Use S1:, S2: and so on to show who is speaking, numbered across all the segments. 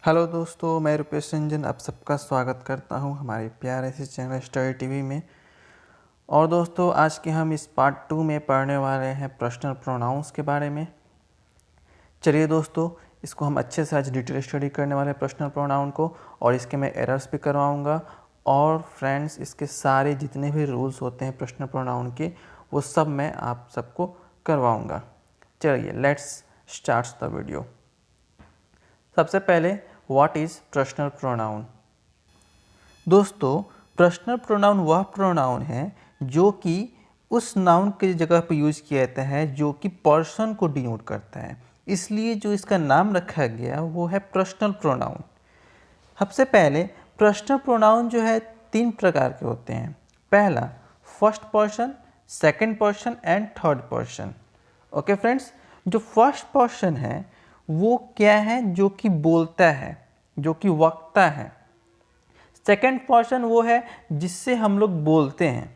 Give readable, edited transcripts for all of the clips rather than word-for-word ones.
S1: Hello दोस्तों, मैं रुपेश रंजन आप सबका स्वागत करता हूं हमारे प्यारे से चैनल स्टडी टीवी में। और दोस्तों, आज के हम इस पार्ट 2 में पढ़ने वाले हैं पर्सनल प्रोनाउंस के बारे में। चलिए दोस्तों, इसको हम अच्छे से आज डिटेल स्टडी करने वाले हैं पर्सनल प्रोनाउन को, और इसके मैं एरर्स भी करवाऊंगा। और फ्रेंड्स, इसके सारे जितने भी रूल्स होते हैं पर्सनल प्रोनाउन के, वो सब मैं आप सबको करवाऊँगा। चलिए लेट्स स्टार्ट द वीडियो। सबसे पहले व्हाट इज़ पर्सनल प्रोनाउन। दोस्तों, पर्सनल प्रोनाउन वह प्रोनाउन है जो कि उस नाउन की जगह पर यूज किया जाता है जो कि पर्सन को डिनोट करता है, इसलिए जो इसका नाम रखा गया वो है पर्सनल प्रोनाउन। सबसे पहले पर्सनल प्रोनाउन जो है 3 प्रकार के होते हैं। पहला first person, second person and third person. Okay friends, जो फर्स्ट पर्सन है वो क्या है? जो कि बोलता है, जो कि वक्ता है। सेकंड पर्सन वो है जिससे हम लोग बोलते हैं,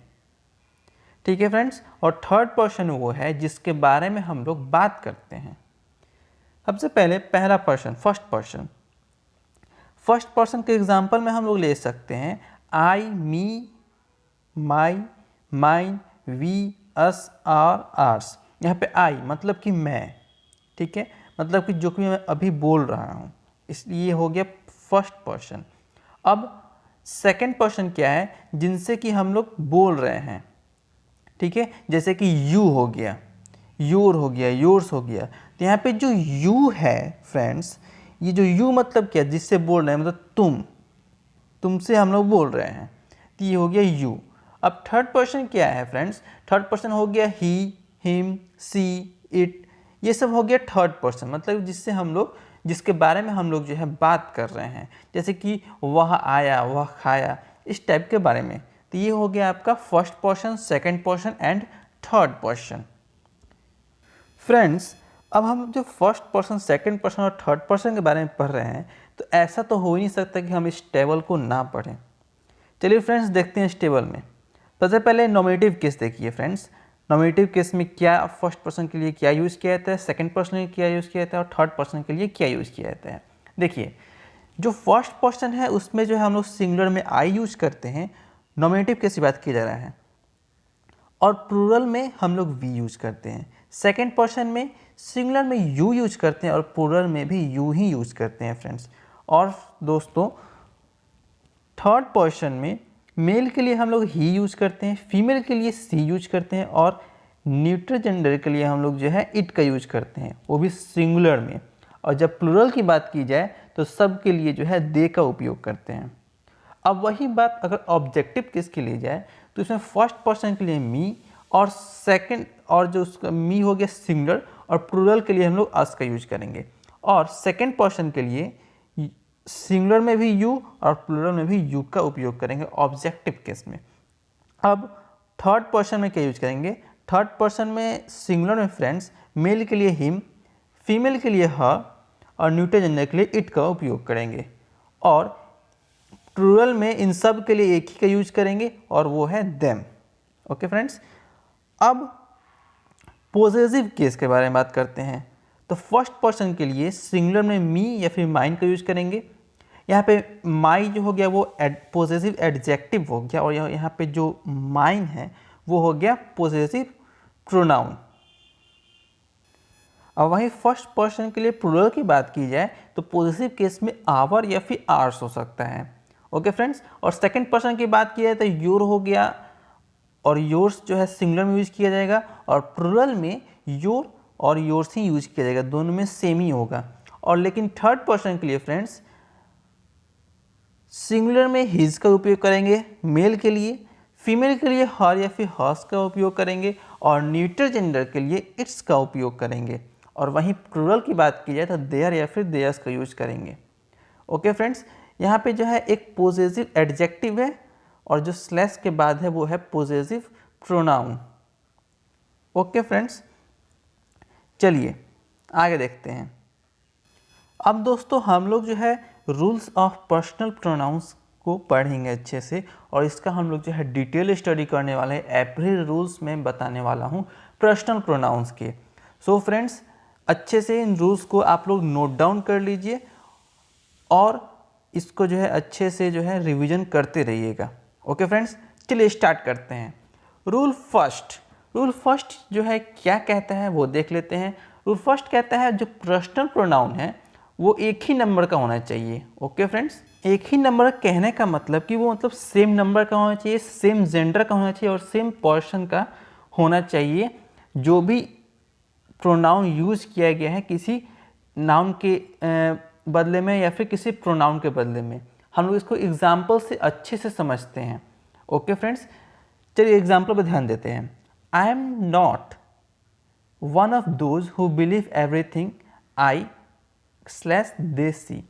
S1: ठीक है फ्रेंड्स। और थर्ड पर्सन वो है जिसके बारे में हम लोग बात करते हैं। सबसे पहले पहला person, first person. First person के एग्जांपल में हम लोग ले सकते हैं I, me, my, mine, we, us, our, ours. यहाँ पे आई मतलब कि मैं, ठीक है, मतलब कि जो कि मैं अभी बोल रहा हूँ, इसलिए हो गया फर्स्ट पर्सन। अब सेकंड पर्सन क्या है? जिनसे कि हम लोग बोल रहे हैं, ठीक है, जैसे कि यू हो गया, योर हो गया, योर्स हो गया। तो यहाँ पे जो यू है फ्रेंड्स, ये जो यू मतलब क्या? जिससे बोल रहे हैं, मतलब तुमसे हम लोग बोल रहे हैं, तो ये हो गया यू। अब थर्ड पर्सन क्या है फ्रेंड्स? थर्ड पर्सन हो गया ही, हिम, सी, इट। ये सब हो गया थर्ड पर्सन, मतलब जिसके बारे में हम लोग जो है बात कर रहे हैं, जैसे कि वह आया, वह खाया, इस टाइप के बारे में। तो ये हो गया आपका first person, second person and third person. Friends, अब हम जो फर्स्ट पर्सन, सेकंड पर्सन और थर्ड पर्सन के बारे में पढ़ रहे हैं, तो ऐसा तो हो ही नहीं सकता कि हम इस टेबल को ना पढ़ें। चलिए फ्रेंड्स, देखते हैं इस टेबल में। सबसे पहले नॉमिनेटिव केस देखिए फ्रेंड्स। नॉमिनेटिव केस में क्या फर्स्ट पर्सन के लिए क्या यूज़ किया जाता है, सेकंड पर्सन के लिए क्या यूज़ किया जाता है और थर्ड पर्सन के लिए क्या यूज़ किया जाता है। देखिए, जो फर्स्ट पर्सन है उसमें जो है हम लोग सिंगुलर में आई यूज करते हैं, नॉमिनेटिव केस की बात की जा रहा है। और प्लूरल में हम लोग वी यूज करते हैं। सेकंड पर्सन में सिंगुलर में यू यूज करते हैं और प्लूरल में भी यू ही यूज करते हैं फ्रेंड्स। और दोस्तों, थर्ड पर्सन में मेल के लिए हम लोग ही यूज करते हैं, फीमेल के लिए सी यूज करते हैं, और न्यूट्रल जेंडर के लिए हम लोग जो है इट का यूज करते हैं, वो भी सिंगुलर में। और जब प्लूरल की बात की जाए तो सब के लिए जो है दे का उपयोग करते हैं। अब वही बात अगर ऑब्जेक्टिव केस के लिए जाए तो इसमें फर्स्ट पर्सन के लिए मी, और सेकंड, और जो उसका मी हो गया सिंगुलर, और प्लूरल के लिए हम लोग अस का यूज करेंगे। और सेकंड पर्सन के लिए सिंगुलर में भी यू और प्लूरल में भी यू का उपयोग करेंगे ऑब्जेक्टिव केस में। अब थर्ड पर्सन में क्या यूज करेंगे? थर्ड पर्सन में सिंगुलर में फ्रेंड्स मेल के लिए हिम, फीमेल के लिए हर, और न्यूट्रल जेंडर के लिए इट का उपयोग करेंगे। और प्लूरल में इन सब के लिए एक ही का यूज करेंगे और वो है देम। ओके फ्रेंड्स, अब पोजेसिव केस के बारे में बात करते हैं। तो फर्स्ट पर्सन के लिए सिंगुलर में मी या फिर माइन का यूज करेंगे। यहाँ पे माई जो हो गया वो पोजेसिव एडजेक्टिव हो गया, और यहाँ पे जो माइन है वो हो गया पोजेसिव प्रोनाउन। अब वहीं फर्स्ट पर्सन के लिए प्लूरल की बात की जाए तो पॉजिटिव केस में आवर या फिर आर्स हो सकता है। ओके फ्रेंड्स, और सेकंड पर्सन की बात की जाए तो योर हो गया, और योर्स जो है सिंगुलर में यूज किया जाएगा, और प्लूरल में योर और योर्स ही यूज किया जाएगा, दोनों में सेम ही होगा। और लेकिन थर्ड पर्सन के लिए फ्रेंड्स सिंगुलर में हिज का उपयोग करेंगे मेल के लिए, फीमेल के लिए हर या फिर हर्स का उपयोग करेंगे, और न्यूट्रल जेंडर के लिए इट्स का उपयोग करेंगे। और वहीं प्लूरल की बात की जाए तो देयर या फिर देयर्स का यूज करेंगे। ओके फ्रेंड्स, यहाँ पे जो है एक पोजेसिव एडजेक्टिव है, और जो स्लैश के बाद है वो है पोजेसिव प्रोनाउन। ओके फ्रेंड्स, चलिए आगे देखते हैं। अब दोस्तों, हम लोग जो है रूल्स ऑफ पर्सनल प्रोनाउंस को पढ़ेंगे अच्छे से, और इसका हम लोग जो है डिटेल स्टडी करने वाले हैं। एवरी रूल्स में बताने वाला हूँ पर्सनल प्रोनाउंस के। सो फ्रेंड्स, अच्छे से इन रूल्स को आप लोग नोट डाउन कर लीजिए, और इसको जो है अच्छे से जो है रिवीजन करते रहिएगा। ओके फ्रेंड्स, चलिए स्टार्ट करते हैं। रूल फर्स्ट जो है क्या कहता है वो देख लेते हैं। रूल फर्स्ट कहता है जो पर्सनल प्रोनाउन है वो एक ही नंबर का होना चाहिए। ओके फ्रेंड्स, एक ही नंबर कहने का मतलब कि वो मतलब सेम नंबर का होना चाहिए, सेम जेंडर का होना चाहिए और सेम पर्सन का होना चाहिए। जो भी प्रोनाउन यूज किया गया है किसी नाउन के बदले में या फिर किसी प्रोनाउन के बदले में, हम लोग इसको एग्जाम्पल से अच्छे से समझते हैं। ओके फ्रेंड्स, चलिए एग्जाम्पल पर ध्यान देते हैं। I am not one of those who believe everything I/they see।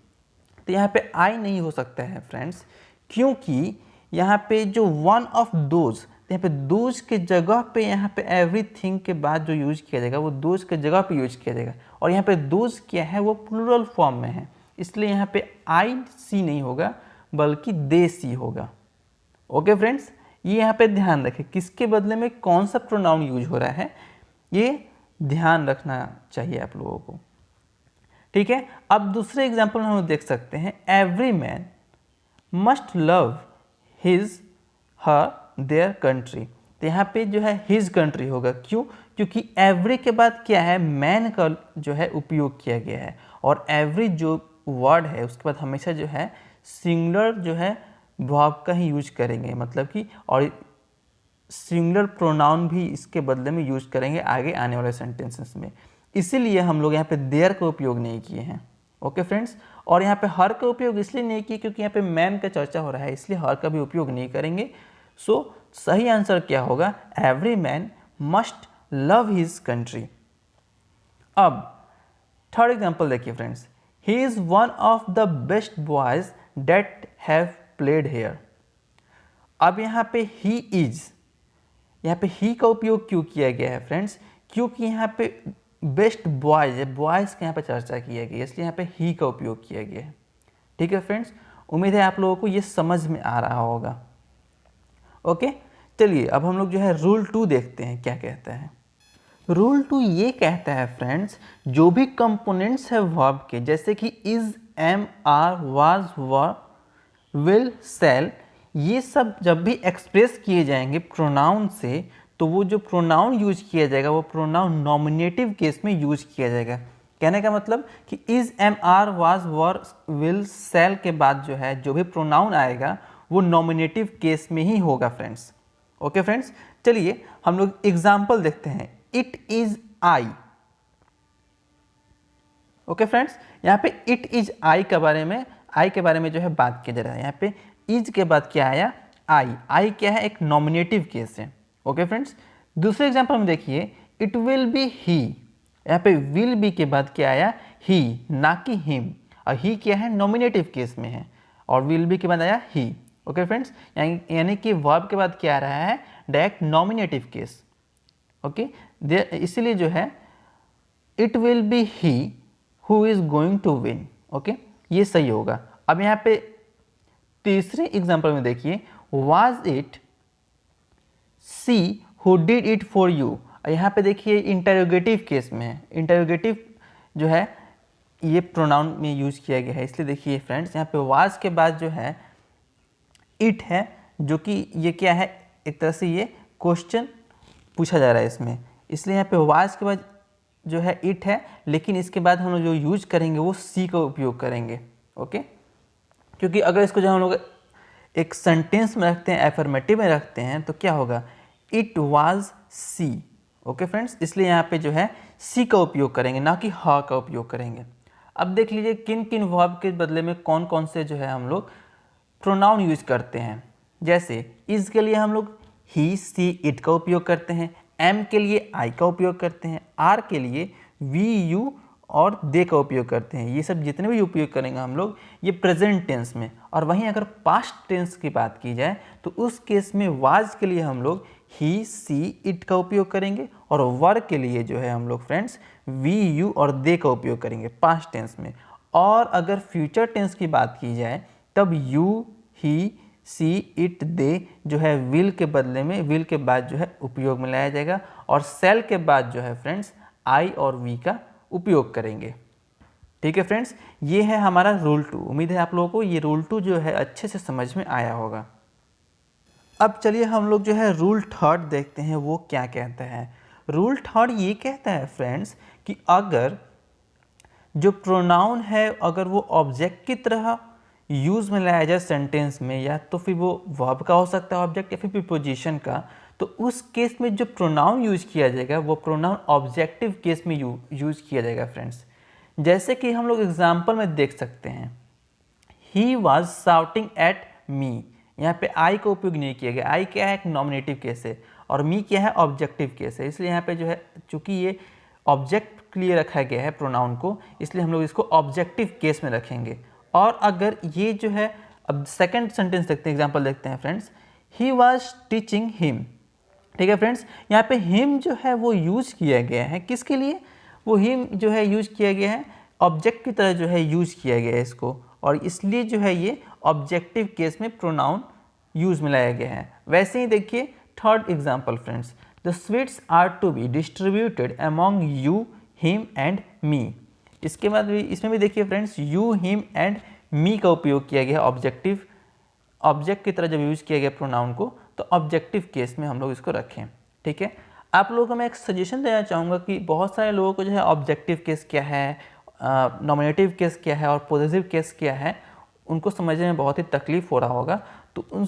S1: तो यहाँ पे आई नहीं हो सकता है फ्रेंड्स, क्योंकि यहाँ पे जो वन ऑफ दोज, यहाँ पे दोज के जगह पे यहाँ पे एवरीथिंग के बाद जो यूज किया जाएगा वो दोज के जगह पे यूज किया जाएगा, और यहाँ पे दोज क्या है वो प्लूरल फॉर्म में है, इसलिए यहाँ पे आई सी नहीं होगा बल्कि दे सी होगा। ओके फ्रेंड्स, ये यहाँ पे ध्यान रखें किसके बदले में कौन सा प्रोनाउन यूज हो रहा है, ये ध्यान रखना चाहिए आप लोगों को। ठीक है, अब दूसरे एग्जाम्पल में हम देख सकते हैं every man must love his her their country. तो यहाँ पे जो है हिज कंट्री होगा, क्यों? क्योंकि एवरी के बाद क्या है, मैन का जो है उपयोग किया गया है, और एवरी जो वर्ड है उसके बाद हमेशा जो है सिंगुलर जो है वर्ब का ही यूज करेंगे, मतलब कि और सिंगुलर प्रोनाउन भी इसके बदले में यूज करेंगे आगे आने वाले सेंटेंसेस में, इसीलिए हम लोग यहाँ पे देयर का उपयोग नहीं किए हैं। ओके फ्रेंड्स, और यहाँ पे हर का उपयोग इसलिए नहीं किए क्योंकि यहाँ पे मैन का चर्चा हो रहा है, इसलिए हर का भी उपयोग नहीं करेंगे। सो सही आंसर क्या होगा, every man must love his country. अब थर्ड एग्जाम्पल देखिए friends, he is one of the best boys that have played here. अब यहाँ पे ही इज, यहाँ पे ही का उपयोग क्यों किया गया है फ्रेंड्स, क्योंकि यहाँ पे बेस्ट बॉयज है, बॉयज़ का यहाँ पे चर्चा किया गया है, इसलिए यहाँ पे ही का उपयोग किया गया है। ठीक है फ्रेंड्स, उम्मीद है आप लोगों को ये समझ में आ रहा होगा। ओके, चलिए अब हम लोग जो है रूल 2 देखते हैं क्या कहता है। रूल 2 ये कहता है फ्रेंड्स, जो भी कंपोनेंट्स है वर्ब के, जैसे कि is, am, are, was, were, will, shall, ये सब जब भी एक्सप्रेस किए जाएंगे प्रोनाउन से, तो वो जो प्रोनाउन यूज किया जाएगा वो प्रोनाउन नॉमिनेटिव केस में यूज किया जाएगा। कहने का मतलब कि is, am, are, was, were, will, shall के बाद जो है जो भी प्रोनाउन आएगा वो नॉमिनेटिव केस में ही होगा फ्रेंड्स। ओके फ्रेंड्स, चलिए हम लोग एग्जाम्पल देखते हैं। It is I. Okay friends, यहाँ पे इट इज आई के बारे में जो है बात की जा रहा है। यहाँ पे इज के बाद क्या आया, आई। आई क्या है, एक नॉमिनेटिव केस है। ओके फ्रेंड्स, दूसरे एग्जांपल में देखिए, इट विल बी ही। यहाँ पे विल बी के बाद क्या आया, ही, ना कि हिम, और ही क्या है, नॉमिनेटिव केस में है, और विल बी के बाद आया ही। ओके फ्रेंड्स, यानी कि वर्ब के बाद क्या आ रहा है, डायरेक्ट नॉमिनेटिव केस। ओके, इसीलिए जो है it will be he who is going to win. Okay, ये सही होगा। अब यहाँ पे तीसरे एग्जांपल में देखिए, was it see who did it for you. यहाँ पे देखिए इंटरोगेटिव केस में है, इंटरोगेटिव जो है ये प्रोनाउन में यूज किया गया है, इसलिए देखिए फ्रेंड्स यहाँ पे वाज के बाद जो है इट है, जो कि ये क्या है, एक तरह से ये क्वेश्चन पूछा जा रहा है इसमें, इसलिए यहाँ पे वाज के बाद जो है इट है, लेकिन इसके बाद हम लोग जो यूज करेंगे वो सी का उपयोग करेंगे। ओके, क्योंकि अगर इसको जब हम लोग एक सेंटेंस में रखते हैं, एफर्मेटिव में रखते हैं, तो क्या होगा, it was she. Okay friends, इसलिए यहाँ पे जो है सी का उपयोग करेंगे, ना कि हा का उपयोग करेंगे। अब देख लीजिए किन किन वर्ब के बदले में कौन कौन से जो है हम लोग प्रोनाउन यूज करते हैं। जैसे इज के लिए हम लोग ही, सी, इट का उपयोग करते हैं, एम के लिए आई का उपयोग करते हैं, आर के लिए वी, यू और दे का उपयोग करते हैं। ये सब जितने भी उपयोग करेंगे हम लोग ये प्रेजेंट टेंस में। और वहीं अगर पास्ट टेंस की बात की जाए तो उस केस में वाज के लिए हम लोग ही, सी, इट का उपयोग करेंगे, और वर के लिए जो है हम लोग फ्रेंड्स वी, यू और दे का उपयोग करेंगे पास्ट टेंस में। और अगर फ्यूचर टेंस की बात की जाए तब यू, ही, सी, इट, दे जो है विल के बदले में, विल के बाद जो है उपयोग में लाया जाएगा, और सेल के बाद जो है फ्रेंड्स आई और वी का उपयोग करेंगे। ठीक है फ्रेंड्स, ये है हमारा रूल 2। उम्मीद है आप लोगों को ये रूल 2 जो है अच्छे से समझ में आया होगा। अब चलिए हम लोग जो है रूल 3 देखते हैं, वो क्या कहता है। रूल 3 ये कहता है फ्रेंड्स कि अगर जो प्रोनाउन है अगर वो ऑब्जेक्ट की तरह यूज़ में लाया जाए सेंटेंस में, या तो फिर वो वर्ब का हो सकता है ऑब्जेक्ट, या फिर प्रीपोजिशन का, तो उस केस में जो प्रोनाउन यूज किया जाएगा वो प्रोनाउन ऑब्जेक्टिव केस में यूज किया जाएगा फ्रेंड्स। जैसे कि हम लोग एग्जाम्पल में देख सकते हैं, he was shouting at me. यहाँ पे आई का उपयोग नहीं किया गया। आई क्या है, एक नॉमिनेटिव केस है, और मी क्या है, ऑब्जेक्टिव केस है। इसलिए यहाँ पे जो है चूंकि ये ऑब्जेक्ट के लिए रखा गया है प्रोनाउन को, इसलिए हम लोग इसको ऑब्जेक्टिव केस में रखेंगे। और अगर ये जो है, अब सेकंड सेंटेंस देखते हैं, एग्जांपल देखते हैं friends, he was teaching him. ठीक है फ्रेंड्स, यहाँ पे हिम जो है वो यूज किया गया है किसके लिए, वो हिम जो है यूज किया गया है ऑब्जेक्ट की तरह जो है यूज किया गया है इसको, और इसलिए जो है ये ऑब्जेक्टिव केस में प्रोनाउन यूज में लाया गया है। वैसे ही देखिए third example friends, the sweets are to be distributed among you, him and me. इसके बाद भी इसमें भी देखिए friends, you, him and me का उपयोग किया गया ऑब्जेक्टिव, ऑब्जेक्ट की तरह जब यूज किया गया प्रोनाउन को, तो ऑब्जेक्टिव केस में हम लोग इसको रखें। ठीक है, आप लोगों को मैं एक सजेशन देना चाहूँगा कि बहुत सारे लोगों को जो है ऑब्जेक्टिव केस क्या है, नॉमिनेटिव केस क्या है और पॉजिटिव केस क्या है, उनको समझने में बहुत ही तकलीफ हो रहा होगा। तो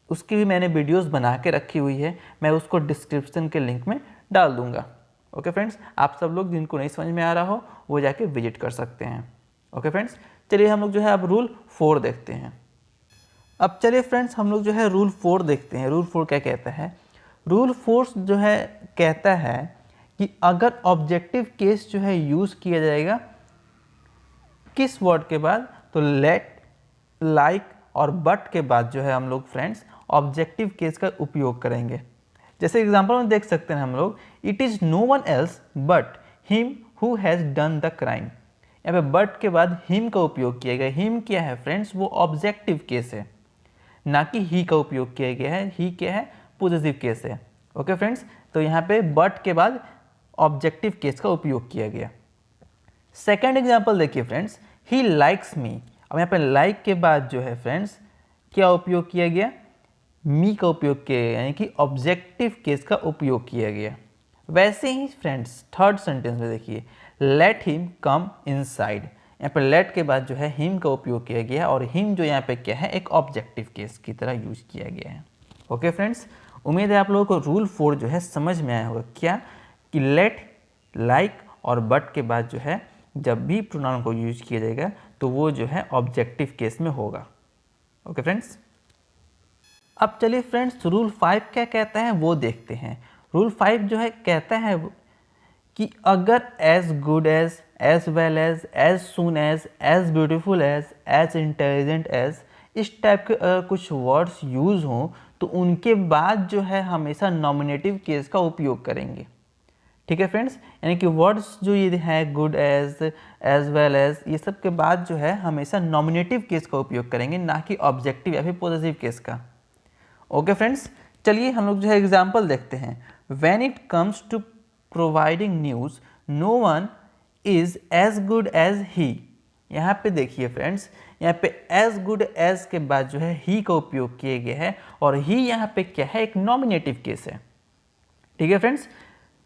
S1: उसकी भी मैंने वीडियोस बना के रखी हुई है, मैं उसको डिस्क्रिप्शन के लिंक में डाल दूंगा। ओके फ्रेंड्स, आप सब लोग जिनको नहीं समझ में आ रहा हो वो जाके विजिट कर सकते हैं। ओके फ्रेंड्स, चलिए हम लोग जो है अब रूल 4 देखते हैं। अब चलिए फ्रेंड्स हम लोग जो है रूल 4 देखते हैं। रूल 4 क्या कहता है, रूल 4 जो है कहता है कि अगर ऑब्जेक्टिव केस जो है यूज़ किया जाएगा किस वर्ड के बाद, तो लेट, लाइक और बट के बाद जो है हम लोग फ्रेंड्स ऑब्जेक्टिव केस का उपयोग करेंगे। जैसे एग्जांपल में देख सकते हैं हम लोग, it is no one else but him who has done the crime. यहाँ पे बट के बाद हिम का उपयोग किया गया। हिम क्या है फ्रेंड्स, वो ऑब्जेक्टिव केस है, ना कि ही का उपयोग किया गया है। ही क्या है, पॉजिटिव केस है। ओके फ्रेंड्स, तो यहाँ पे बट के बाद ऑब्जेक्टिव केस का उपयोग किया गया। सेकेंड एग्जाम्पल देखिए फ्रेंड्स, ही लाइक्स मी। अब यहाँ पे लाइक के बाद जो है फ्रेंड्स क्या उपयोग किया गया, मी का उपयोग किया गया, यानी कि ऑब्जेक्टिव केस का उपयोग किया गया। वैसे ही फ्रेंड्स थर्ड सेंटेंस में देखिए, लेट हिम कम इनसाइड। यहाँ पे लेट के बाद जो है हिम का उपयोग किया गया है, और हिम जो यहाँ पे क्या है, एक ऑब्जेक्टिव केस की तरह यूज किया गया है। ओके फ्रेंड्स, उम्मीद है आप लोगों को रूल 4 जो है समझ में आया होगा। क्या कि लेट, लाइक और बट के बाद जो है जब भी प्रोनाउन को यूज किया जाएगा तो वो जो है ऑब्जेक्टिव केस में होगा। ओके फ्रेंड्स, अब चलिए फ्रेंड्स रूल 5 क्या कहता है वो देखते हैं। रूल 5 जो है कहता है कि अगर as good as well as soon as beautiful as intelligent as, इस टाइप के कुछ वर्ड्स यूज हों तो उनके बाद जो है हमेशा नॉमिनेटिव केस का उपयोग करेंगे। ठीक है फ्रेंड्स, यानी कि वर्ड्स जो ये है गुड एज वेल एज, ये सब के बाद जो है हमेशा नॉमिनेटिव केस का उपयोग करेंगे, ना कि ऑब्जेक्टिव या फिर पॉजिटिव केस का। ओके फ्रेंड्स, चलिए हम लोग जो है एग्जाम्पल देखते हैं। When it comes to providing news no one is as good as he. यहाँ पे देखिए फ्रेंड्स, यहाँ पे एज गुड एज के बाद जो है ही का उपयोग किया गया है, और ही यहाँ पे क्या है, एक नॉमिनेटिव केस है। ठीक है फ्रेंड्स,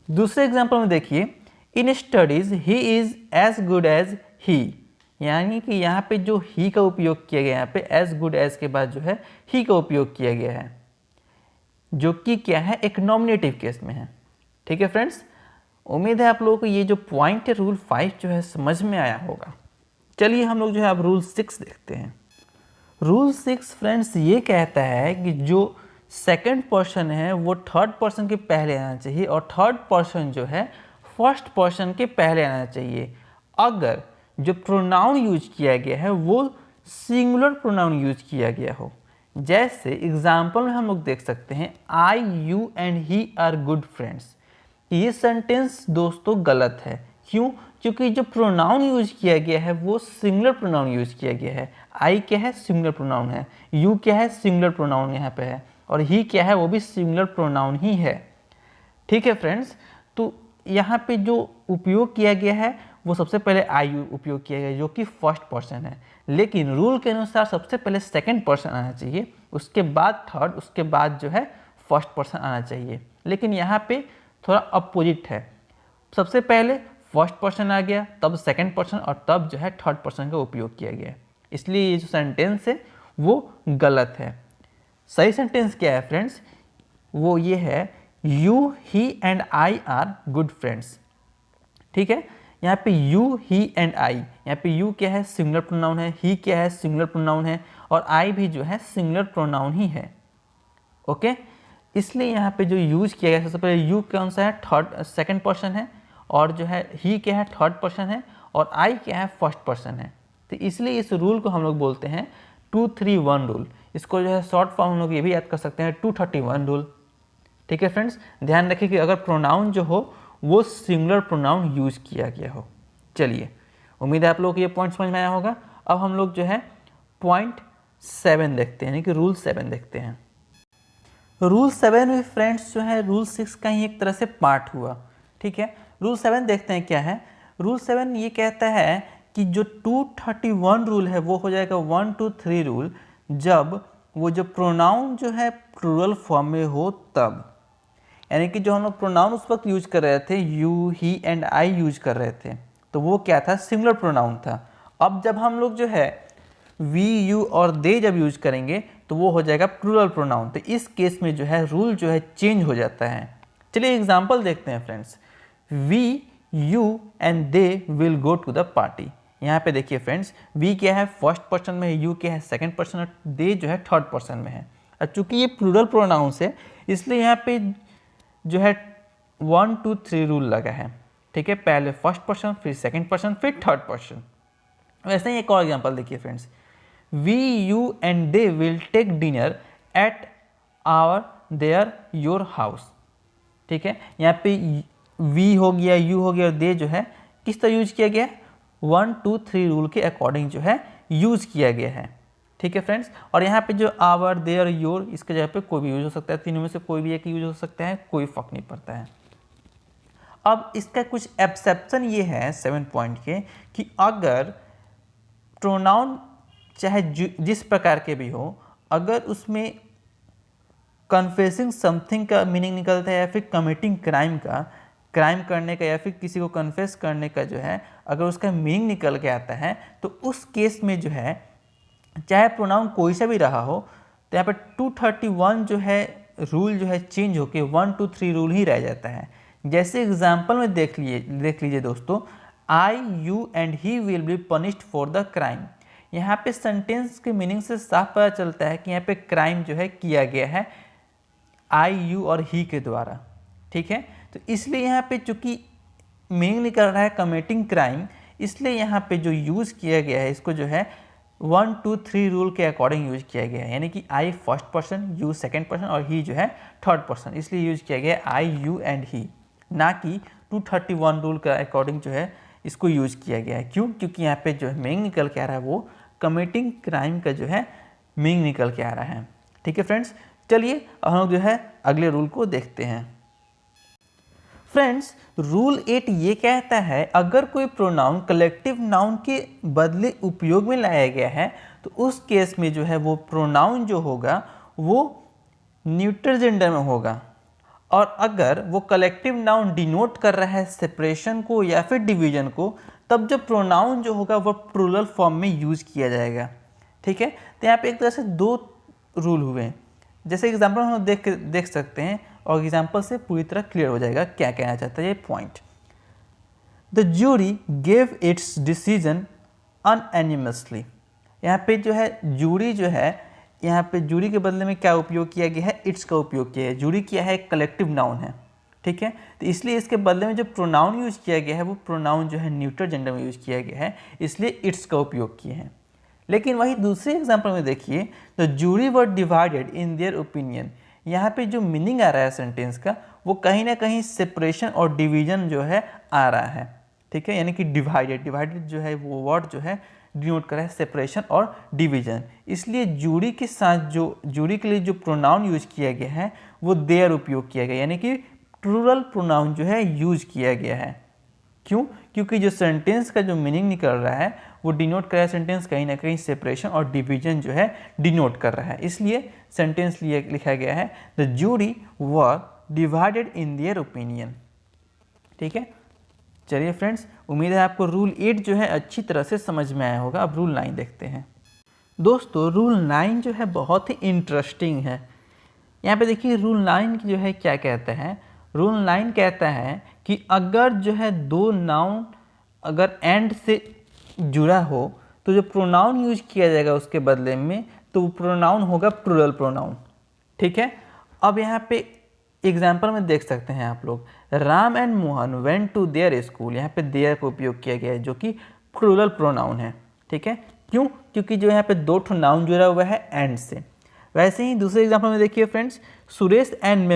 S1: दूसरे एग्जाम्पल में देखिए, in studies he is as good as he, यानी कि यहाँ पे जो ही का उपयोग किया गया, यहाँ पे एज गुड एज के बाद जो है ही का उपयोग किया गया है, जो कि क्या है, एक नॉमिनेटिव केस में है। ठीक है फ्रेंड्स, उम्मीद है आप लोगों को ये जो पॉइंट है रूल 5 जो है समझ में आया होगा। चलिए हम लोग जो है अब रूल 6 देखते हैं। रूल 6 फ्रेंड्स ये कहता है कि जो सेकंड पर्सन है वो थर्ड पर्सन के पहले आना चाहिए, और थर्ड पर्सन जो है फर्स्ट पर्सन के पहले आना चाहिए अगर जो प्रोनाउन यूज किया गया है वो सिंगुलर प्रोनाउन यूज किया गया हो। जैसे एग्जाम्पल में हम लोग देख सकते हैं, I, you and he are good friends. ये सेंटेंस दोस्तों गलत है। क्यों? क्योंकि जो प्रोनाउन यूज किया गया है वो सिंगुलर प्रोनाउन यूज किया गया है। आई क्या है, सिंगुलर प्रोनाउन है। यू क्या है, सिंगुलर प्रोनाउन यहाँ पे है। और ही क्या है, वो भी सिंगुलर प्रोनाउन ही है। ठीक है फ्रेंड्स, तो यहाँ पे जो उपयोग किया गया है वो सबसे पहले आई उपयोग किया गया जो कि फर्स्ट पर्सन है, लेकिन रूल के अनुसार सबसे पहले सेकंड पर्सन आना चाहिए, उसके बाद थर्ड, उसके बाद जो है फर्स्ट पर्सन आना चाहिए। लेकिन यहाँ पे थोड़ा अपोजिट है, सबसे पहले फर्स्ट पर्सन आ गया, तब सेकंड पर्सन और तब जो है थर्ड पर्सन का उपयोग किया गया। इसलिए ये जो सेंटेंस है वो गलत है। सही सेंटेंस क्या है फ्रेंड्स? वो ये है you, he and I R good friends. ठीक है, यहाँ पे यू, ही एंड आई, यहाँ पे यू क्या है? सिंगुलर प्रोनाउन है, ही क्या है? सिंगुलर प्रोनाउन है, और आई भी जो है सिंगुलर प्रोनाउन ही है। ओके, इसलिए यहाँ पे जो यूज किया गया सबसे पहले यू कौन सा है? थर्ड सेकंड पर्सन है, और जो है ही क्या है? थर्ड पर्सन है, और आई क्या है? फर्स्ट पर्सन है। तो इसलिए इस रूल को हम लोग बोलते हैं 2-3-1 रूल। इसको जो है शॉर्ट फॉर्म हम लोग ये भी याद कर सकते हैं 231 रूल। ठीक है फ्रेंड्स, ध्यान रखिए कि अगर प्रोनाउन जो हो वो सिंगुलर प्रोनाउन यूज किया गया हो। चलिए, उम्मीद है आप लोगों को ये पॉइंट समझ में आया होगा। अब हम लोग जो है पॉइंट 7 देखते हैं, यानी कि रूल 7 देखते हैं। रूल 7 में फ्रेंड्स जो है रूल 6 का ही एक तरह से पार्ट हुआ। ठीक है, रूल 7 देखते हैं क्या है। रूल 7 ये कहता है कि जो 231 रूल है वो हो जाएगा 1 2 3 रूल जब वो जो प्रोनाउन जो है प्लूरल फॉर्म में हो तब। यानी कि जो हम लोग प्रोनाउन उस वक्त यूज कर रहे थे, you, he and I use कर रहे थे, तो वो क्या था? सिंगुलर प्रोनाउन था। अब जब हम लोग जो है वी, यू और दे जब यूज करेंगे तो वो हो जाएगा प्लूरल प्रोनाउन। तो इस केस में जो है रूल जो है चेंज हो जाता है। चलिए एग्जांपल देखते हैं friends. We, you and they will go to the party. यहाँ पे देखिए फ्रेंड्स, वी क्या है? फर्स्ट पर्सन में है, यू क्या है? सेकंड पर्सन, और दे जो है थर्ड पर्सन में है। और चूंकि ये प्लूरल प्रोनाउंस है इसलिए यहाँ पे जो है 1 2 3 रूल लगा है। ठीक है, पहले फर्स्ट पर्सन, फिर सेकंड पर्सन, फिर थर्ड पर्सन। वैसे ही एक और एग्जांपल देखिए friends. We, you and they will take dinner at our their your house. ठीक है, यहाँ पे वी हो गया, यू हो गया, और दे जो है किस तरह यूज किया गया है? 1 2 3 रूल के अकॉर्डिंग जो है यूज किया गया है। ठीक है फ्रेंड्स, और यहाँ पे जो आवर, देयर, योर, इसके जगह पे कोई भी यूज हो सकता है, तीनों में से कोई भी एक यूज हो सकता है, कोई फर्क नहीं पड़ता है। अब इसका कुछ एक्सेप्शन ये है 7 पॉइंट के कि अगर प्रोनाउन चाहे जिस प्रकार के भी हो, अगर उसमें कन्फेसिंग समथिंग का मीनिंग निकलता है या फिर कमिटिंग क्राइम का, क्राइम करने का या फिर किसी को कन्फेस करने का जो है अगर उसका मीनिंग निकल के आता है, तो उस केस में जो है चाहे प्रोनाउन कोई सा भी रहा हो, तो यहाँ पर 231 जो है रूल जो है चेंज होके 1 2 3 रूल ही रह जाता है। जैसे एग्जाम्पल में देख लीजिए दोस्तों, I, you and he will be punished for the crime. यहाँ पे सेंटेंस के मीनिंग से साफ पता चलता है कि यहाँ पे क्राइम जो है किया गया है आई, यू और ही के द्वारा। ठीक है, तो इसलिए यहाँ पे चूंकि मीनिंग निकल रहा है कमिटिंग क्राइम, इसलिए यहाँ पे जो यूज़ किया गया है इसको जो है 1 2 3 रूल के अकॉर्डिंग यूज किया गया है। यानी कि I first person, you second person और ही जो है थर्ड पर्सन, इसलिए यूज किया गया है आई, यू एंड ही, ना कि 231 रूल का अकॉर्डिंग जो है इसको यूज किया गया है। क्यों? क्योंकि यहाँ पे जो है मीनिंग निकल के आ रहा है वो कमिटिंग क्राइम का जो है मीनिंग निकल के आ रहा है। ठीक है फ्रेंड्स, चलिए हम लोग जो है अगले रूल को देखते हैं। फ्रेंड्स, रूल 8 ये कहता है अगर कोई प्रोनाउन कलेक्टिव नाउन के बदले उपयोग में लाया गया है तो उस केस में जो है वो प्रोनाउन जो होगा वो न्यूट्रल जेंडर में होगा, और अगर वो कलेक्टिव नाउन डिनोट कर रहा है सेपरेशन को या फिर डिवीजन को, तब जो प्रोनाउन जो होगा वो प्लूरल फॉर्म में यूज किया जाएगा। ठीक है, तो यहाँ पे एक तरह से 2 रूल हुए हैं। जैसे एग्जाम्पल हम देख सकते हैं और एग्जाम्पल से पूरी तरह क्लियर हो जाएगा क्या कहना चाहता है ये point. The jury gave its decision unanimously. यहाँ पे जो है जूरी जो है, यहाँ पे जूरी के बदले में क्या उपयोग किया गया है? इट्स का उपयोग किया है। जूरी क्या है? कलेक्टिव नाउन है। ठीक है, तो इसलिए इसके बदले में जो प्रोनाउन यूज किया गया है वो प्रोनाउन जो है न्यूट्रल जेंडर में यूज किया गया है, इसलिए इट्स का उपयोग किए हैं। लेकिन वही दूसरे एग्जाम्पल में देखिए, the jury were divided in their opinion. यहाँ पे जो मीनिंग आ रहा है सेंटेंस का वो कहीं ना कहीं सेपरेशन और डिवीजन जो है आ रहा है। ठीक है, यानी कि डिवाइडेड जो है वो वर्ड जो है डिनोट कर रहा है सेपरेशन और डिवीजन। इसलिए जूरी के साथ जो जूरी के लिए जो प्रोनाउन यूज किया गया है वो देयर उपयोग किया गया, यानी कि प्लूरल प्रोनाउन जो है यूज किया गया है। क्यों? क्योंकि जो सेंटेंस का जो मीनिंग निकल रहा है वो डिनोट कर रहा है, सेंटेंस कहीं ना कहीं सेपरेशन और डिवीजन जो है डिनोट कर रहा है, इसलिए सेंटेंस लिखा गया है the jury were divided in their opinion. ठीक है, चलिए फ्रेंड्स, उम्मीद है आपको रूल 8 जो है अच्छी तरह से समझ में आया होगा। अब रूल 9 देखते हैं। दोस्तों रूल 9 जो है बहुत ही इंटरेस्टिंग है। यहाँ पे देखिए रूल 9 जो है क्या कहता है। रूल 9 कहता है कि अगर जो है दो नाउन अगर एंड से जुड़ा हो तो जो प्रोनाउन यूज किया जाएगा उसके बदले में तो वो प्रोनाउन होगा प्लूरल प्रोनाउन। ठीक है, अब यहाँ पे एग्जाम्पल में देख सकते हैं आप लोग, Ram and Mohan went to their school. यहाँ पे देयर का उपयोग किया गया है जो कि प्लूरल प्रोनाउन है। ठीक है, क्यों? क्योंकि जो यहाँ पे दो ठो नाउन जुड़ा हुआ है एंड से। वैसे ही दूसरे एग्जाम्पल में देखिए friends, Suresh and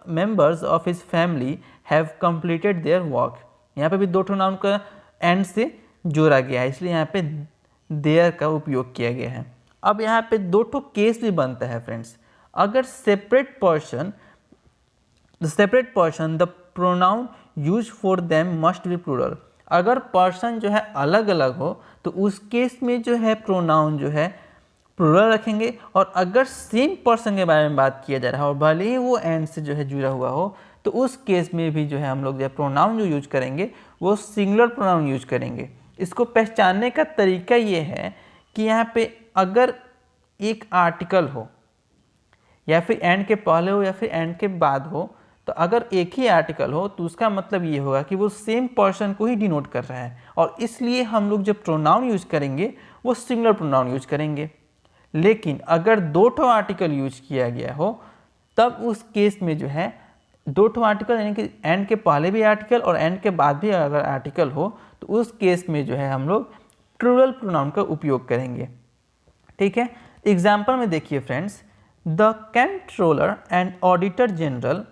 S1: members of his family have completed their work. यहाँ पे भी दो ठो नाउन का एंड से जोड़ा गया है, इसलिए यहाँ पे देयर का उपयोग किया गया है। अब यहाँ पे दो ठो केस भी बनता है फ्रेंड्स। अगर separate person the pronoun use for them must be plural. अगर पर्सन जो है अलग अलग हो तो उस केस में जो है प्रोनाउन जो है प्लूरल रखेंगे, और अगर सेम पर्सन के बारे में बात किया जा रहा है और भले ही वो एंड से जो है जुड़ा हुआ हो तो उस केस में भी जो है हम लोग जो प्रोनाउन जो यूज करेंगे वो सिंगुलर प्रोनाउन यूज करेंगे। इसको पहचानने का तरीका ये है कि यहाँ पे अगर एक आर्टिकल हो या फिर एंड के पहले हो या फिर एंड के बाद हो, तो अगर एक ही आर्टिकल हो तो उसका मतलब ये होगा कि वो सेम पर्सन को ही डिनोट कर रहा है, और इसलिए हम लोग जब प्रोनाउन यूज करेंगे वो सिंगुलर प्रोनाउन यूज करेंगे। लेकिन अगर दो ठो आर्टिकल यूज किया गया हो तब उस केस में जो है दो ठो आर्टिकल यानी कि एंड के पहले भी आर्टिकल और एंड के बाद भी अगर आर्टिकल हो तो उस केस में जो है हम लोग प्लूरल प्रोनाउन का उपयोग करेंगे। ठीक है, एग्जाम्पल में देखिए friends, the controller and auditor general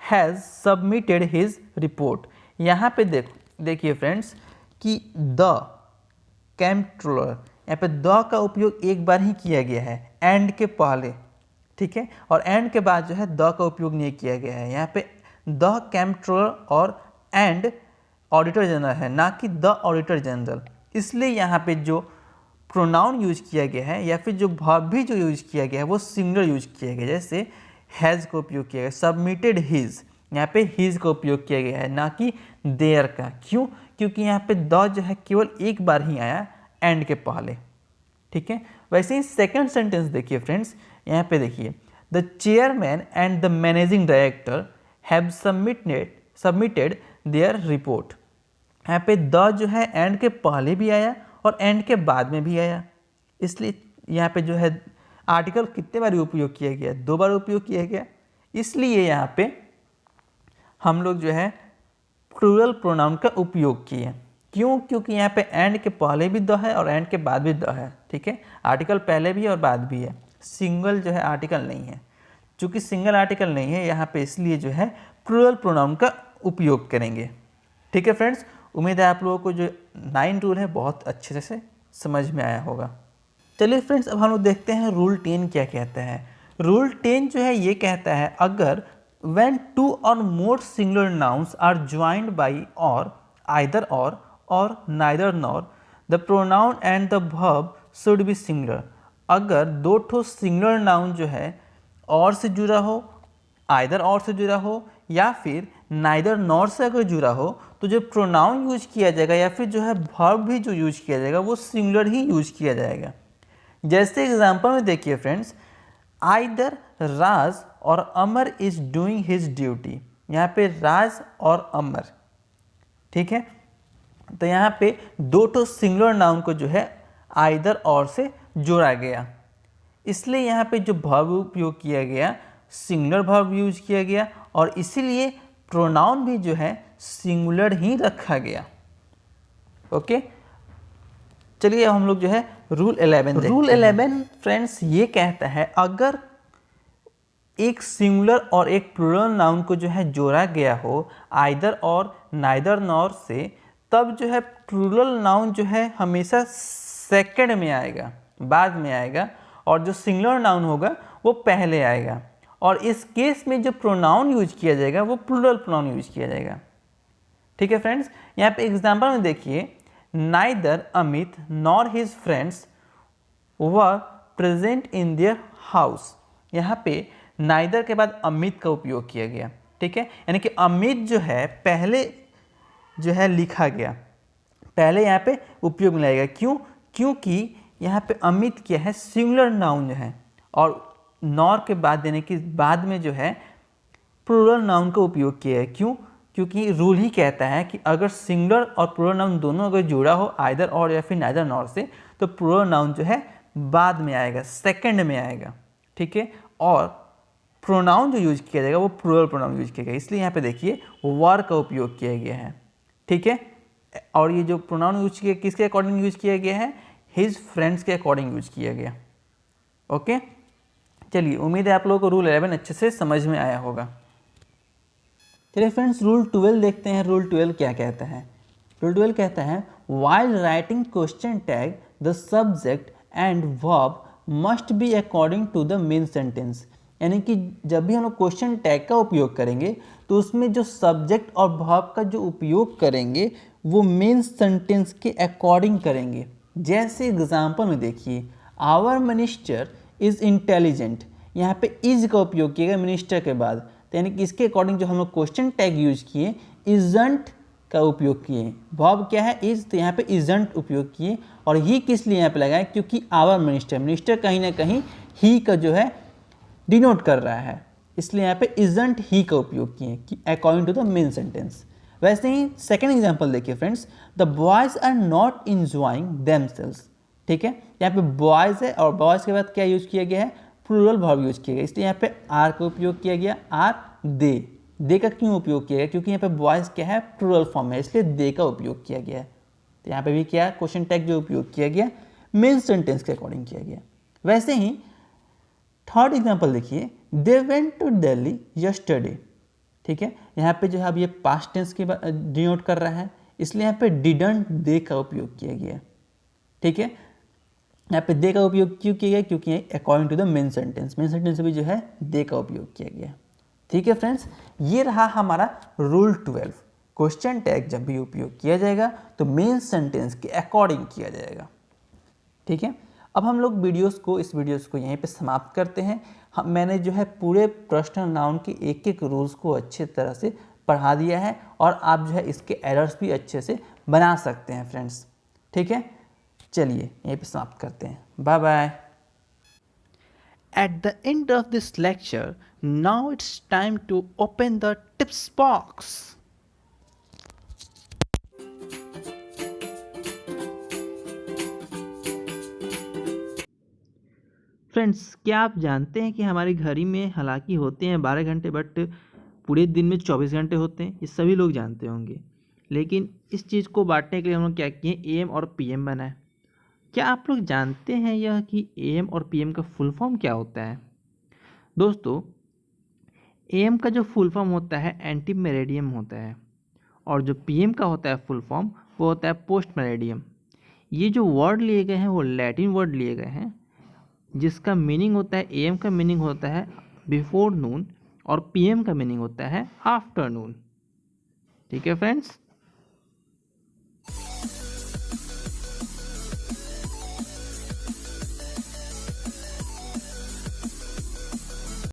S1: has submitted his report. यहाँ पे देखिए फ्रेंड्स कि द कंट्रोलर, यहाँ पे द का उपयोग एक बार ही किया गया है एंड के पहले। ठीक है, और एंड के बाद जो है द का उपयोग नहीं किया गया है। यहाँ पे द कंट्रोलर और एंड ऑडिटर जनरल है, ना कि द ऑडिटर जनरल। इसलिए यहाँ पे जो प्रोनाउन यूज किया गया है या फिर जो वर्ब भी जो यूज किया गया है वो सिंगुलर यूज किया गया है। जैसे हैज़ का उपयोग किया गया, सबमिटेड हिज, यहाँ पे हिज का उपयोग किया गया है ना कि देयर का। क्यों? क्योंकि यहाँ पे द जो है केवल एक बार ही आया एंड के पहले। ठीक है, वैसे ही सेकंड सेंटेंस देखिए फ्रेंड्स, यहाँ पे देखिए, the chairman and the managing director have submitted there report. यहाँ पे द जो है एंड के पहले भी आया और एंड के बाद में भी आया, इसलिए यहाँ पे जो है आर्टिकल कितने बार उपयोग किया गया? 2 बार उपयोग किया गया। इसलिए यहाँ पे हम लोग जो है प्लूरल प्रोनाउन का उपयोग किए। क्यों? क्योंकि यहाँ पे एंड के पहले भी द है और एंड के बाद भी द है। ठीक है, आर्टिकल पहले भी और बाद भी है, सिंगल जो है आर्टिकल नहीं है। चूँकि सिंगल आर्टिकल नहीं है यहाँ पे, इसलिए जो है प्लूरल प्रोनाउन का उपयोग करेंगे। ठीक है फ्रेंड्स, उम्मीद है आप लोगों को जो 9 रूल है बहुत अच्छे से समझ में आया होगा। चलिए फ्रेंड्स, अब हम लोग देखते हैं रूल 10 क्या कहता है। रूल 10 जो है ये कहता है, अगर when 2 or more singular nouns are joined by either or neither nor, the pronoun and the verb should be singular। अगर दो ठो सिंगुलर नाउन जो है और से जुड़ा हो, आइदर और से जुड़ा हो या फिर नाइदर नॉर से अगर जुड़ा हो तो जो प्रोनाउन यूज किया जाएगा या फिर जो है वर्ब भी जो यूज किया जाएगा वो सिंगुलर ही यूज किया जाएगा। जैसे एग्जांपल में देखिए फ्रेंड्स, आइदर राज और अमर इज डूइंग हिज ड्यूटी। यहाँ पे राज और अमर, ठीक है, तो यहाँ पे दो ठो सिंगुलर नाउन को जो है आइदर और से जोड़ा गया, इसलिए यहाँ पे जो वर्ब उपयोग किया गया सिंगुलर वर्ब यूज किया गया और इसीलिए प्रोनाउन भी जो है सिंगुलर ही रखा गया। ओके, चलिए हम लोग जो है रूल 11 रूल 11 फ्रेंड्स ये कहता है, अगर एक सिंगुलर और एक प्लूरल नाउन को जो है जोड़ा गया हो आइदर और नाइदर नॉर से, तब जो है प्लूरल नाउन जो है हमेशा सेकंड में आएगा, बाद में आएगा, और जो सिंगुलर नाउन होगा वो पहले आएगा। और इस केस में जो प्रोनाउन यूज किया जाएगा वो प्लूरल प्रोनाउन यूज किया जाएगा। ठीक है फ्रेंड्स, यहाँ पे एग्जाम्पल में देखिए, neither Amit nor his friends were present in their house. यहाँ पे नाइदर के बाद अमित का उपयोग किया गया, ठीक है, यानी कि अमित जो है पहले जो है लिखा गया, पहले यहाँ पे उपयोग में लाएगा। क्यों? क्योंकि यहाँ पे अमित क्या है, सिंगुलर नाउन जो है, और नॉर के बाद देने के बाद में जो है प्लूरल नाउन का उपयोग किया है। क्यों? क्योंकि रूल ही कहता है कि अगर सिंगुलर और प्लूरल नाउन दोनों अगर जुड़ा हो आइदर और या फिर नाइदर नॉर से, तो प्लूरल नाउन जो है बाद में आएगा, सेकंड में आएगा, ठीक है। और प्रोनाउन जो यूज किया जाएगा वो प्लूरल प्रोनाउन यूज किया गया, इसलिए यहाँ पे देखिए वर का उपयोग किया गया है, ठीक है। और ये जो प्रोनाउन यूज किया किसके अकॉर्डिंग यूज किया गया है, हिज फ्रेंड्स के अकॉर्डिंग यूज किया गया। ओके, चलिए उम्मीद है आप लोगों को रूल 11 अच्छे से समझ में आया होगा। चलिए फ्रेंड्स, रूल 12 देखते हैं। रूल 12 क्या कहता है? रूल 12 कहता है while writing question tag the subject and verb must be according to the main sentence. यानी कि जब भी हम लोग क्वेश्चन टैग का उपयोग करेंगे तो उसमें जो सब्जेक्ट और वर्ब का जो उपयोग करेंगे वो मेन सेंटेंस के अकॉर्डिंग करेंगे। जैसे एग्जाम्पल में देखिए, आवर मिनिस्टर इज़ इंटेलिजेंट, यहाँ पे इज का उपयोग किया गया मिनिस्टर के बाद, तो यानी कि इसके अकॉर्डिंग जो हम लोग क्वेश्चन टैग यूज किए, इजंट का उपयोग किए। वर्ब क्या है, इज, तो यहाँ पे इजंट उपयोग किए। और ही किस लिए यहाँ पे लगाए, क्योंकि आवर मिनिस्टर, मिनिस्टर कहीं ना कहीं ही का जो है डिनोट कर रहा है, इसलिए यहाँ पे इजंट ही का उपयोग किए कि according to the main sentence. वैसे ही सेकेंड एग्जाम्पल देखिए friends, the boys are not enjoying themselves, ठीक है। यहाँ पे बॉयज है और बॉयज के बाद क्या यूज किया गया है, प्लूरल वर्ब यूज किया गया, इसलिए यहाँ पे आर का उपयोग किया गया। आर, दे का क्यों उपयोग किया गया, क्योंकि यहाँ पे बॉयज क्या है, प्लूरल फॉर्म है, इसलिए दे का उपयोग किया गया है। तो यहाँ पे भी क्या क्वेश्चन टैग जो उपयोग किया गया मेन सेंटेंस के अकॉर्डिंग किया गया। वैसे ही थर्ड एग्जाम्पल देखिए, they went to Delhi yesterday, ठीक है। यहाँ पे जो है अब ये पास्ट टेंस के डिनोट कर रहा है, इसलिए यहाँ पे डिडंट दे का उपयोग किया गया, ठीक है। यहाँ पे दे का उपयोग क्यों किया गया, क्योंकि according to the main sentence में भी जो है दे का उपयोग किया गया, ठीक है फ्रेंड्स। ये रहा हमारा रूल 12। क्वेश्चन टैग जब भी उपयोग किया जाएगा तो मेन सेंटेंस के अकॉर्डिंग किया जाएगा, ठीक है। अब हम लोग इस वीडियोस को यहीं पे समाप्त करते हैं। मैंने जो है पूरे पर्सनल नाउन के एक एक रूल्स को अच्छे तरह से पढ़ा दिया है, और आप जो है इसके एरर्स भी अच्छे से बना सकते हैं फ्रेंड्स, ठीक है। चलिए यहीं पे समाप्त करते हैं, bye bye. At the end of this lecture, now it's time to open the tips box. Friends, क्या आप जानते हैं कि हमारी घड़ी में हालांकि होते हैं 12 घंटे, बट पूरे दिन में 24 घंटे होते हैं। ये सभी लोग जानते होंगे, लेकिन इस चीज़ को बांटने के लिए हम लोग क्या किए, एएम और पीएम बनाए। क्या आप लोग जानते हैं यह कि एएम और पीएम का फुल फॉर्म क्या होता है? दोस्तों, एएम का जो फुल फॉर्म होता है एंटी मेरिडियम होता है, और जो पीएम का होता है फुल फॉर्म वो होता है पोस्ट मेरिडियम। ये जो वर्ड लिए गए हैं वो लैटिन वर्ड लिए गए हैं, जिसका मीनिंग होता है, एएम का मीनिंग होता है बिफोर नून और पीएम का मीनिंग होता है आफ्टरनून, ठीक है फ्रेंड्स।